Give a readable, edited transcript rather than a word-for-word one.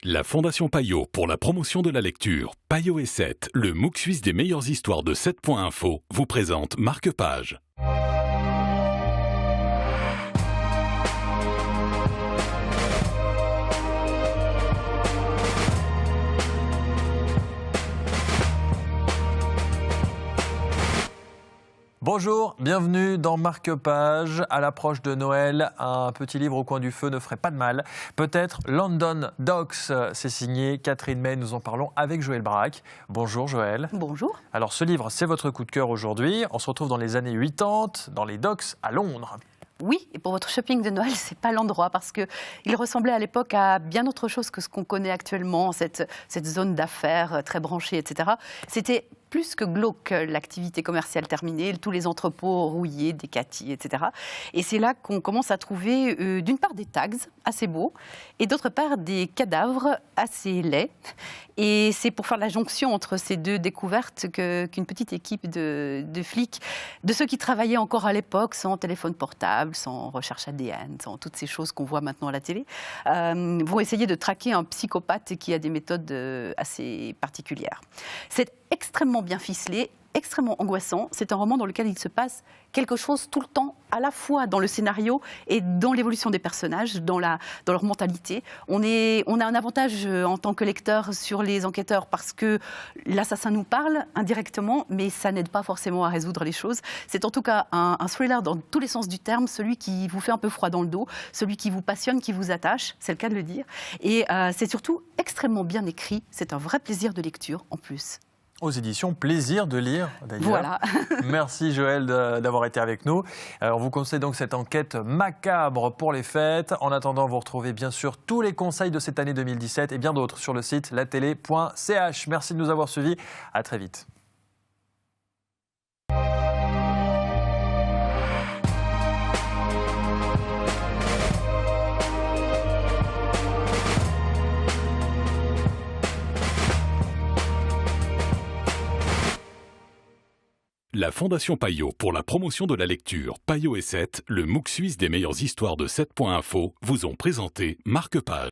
La Fondation Payot pour la promotion de la lecture, Payot et 7, le MOOC suisse des meilleures histoires de 7.info, vous présente Marque-Page. Bonjour, bienvenue dans Marque-Page. À l'approche de Noël, un petit livre au coin du feu ne ferait pas de mal. Peut-être London Docks, c'est signé Catherine May, nous en parlons avec Joël Braque. Bonjour Joël. Bonjour. Alors ce livre, c'est votre coup de cœur aujourd'hui. On se retrouve dans les années 80, dans les docks à Londres. Oui, et pour votre shopping de Noël, c'est pas l'endroit parce qu'il ressemblait à l'époque à bien autre chose que ce qu'on connaît actuellement, cette zone d'affaires très branchée, etc. C'était plus que glauque, l'activité commerciale terminée, tous les entrepôts rouillés, décatis, etc. Et c'est là qu'on commence à trouver d'une part des tags assez beaux et d'autre part des cadavres assez laids. Et c'est pour faire la jonction entre ces deux découvertes qu'une petite équipe de flics, de ceux qui travaillaient encore à l'époque sans téléphone portable, sans recherche ADN, sans toutes ces choses qu'on voit maintenant à la télé, vont essayer de traquer un psychopathe qui a des méthodes assez particulières. C'est extrêmement bien ficelé, extrêmement angoissant. C'est un roman dans lequel il se passe quelque chose tout le temps, à la fois dans le scénario et dans l'évolution des personnages, dans leur mentalité. On a un avantage en tant que lecteur sur les enquêteurs parce que l'assassin nous parle indirectement, mais ça n'aide pas forcément à résoudre les choses. C'est en tout cas un thriller dans tous les sens du terme, celui qui vous fait un peu froid dans le dos, celui qui vous passionne, qui vous attache, c'est le cas de le dire. Et c'est surtout extrêmement bien écrit. C'est un vrai plaisir de lecture en plus. Aux éditions Plaisir de lire, d'ailleurs. Voilà. Merci Joël d'avoir été avec nous. On vous conseille donc cette enquête macabre pour les fêtes. En attendant, vous retrouvez bien sûr tous les conseils de cette année 2017 et bien d'autres sur le site latélé.ch. Merci de nous avoir suivis. À très vite. La Fondation Payot pour la promotion de la lecture, Payot et 7, le MOOC suisse des meilleures histoires de 7.info, vous ont présenté Marque-Page.